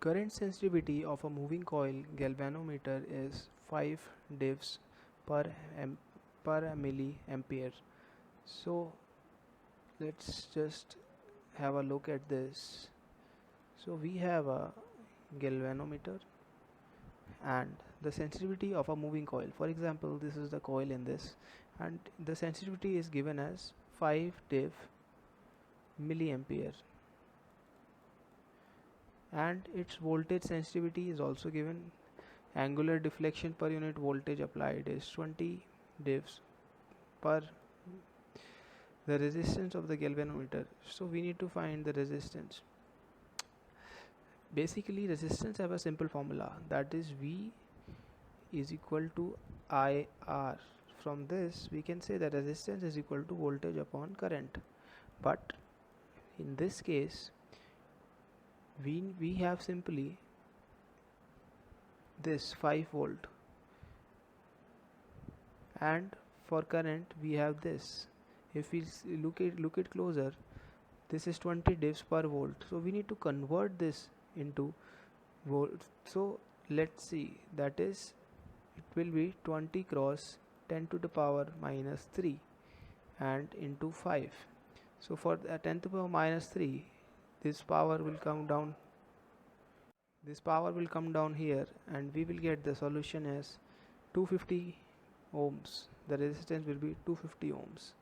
Current sensitivity of a moving coil galvanometer is 5 divs per per milliampere. So let's just have a look at this. So we have a galvanometer and the sensitivity of a moving coil. For example, this is the coil in this, and the sensitivity is given as 5 div milliampere, and its voltage sensitivity is also given. Angular deflection per unit voltage applied is 20 divs per the resistance of the galvanometer. So we need to find the resistance. Basically, resistance have a simple formula, that is V is equal to IR. From this we can say that resistance is equal to voltage upon current, but in this case we have simply this 5 volt, and for current we have this. If we look it closer, this is 20 divs per volt, so we need to convert this into volt. So let's see, that is, it will be 20 cross 10 to the power minus 3 and into 5. So for 10 to the power minus 3, this power will come down here, and we will get the solution as 250 ohms. The resistance will be 250 ohms.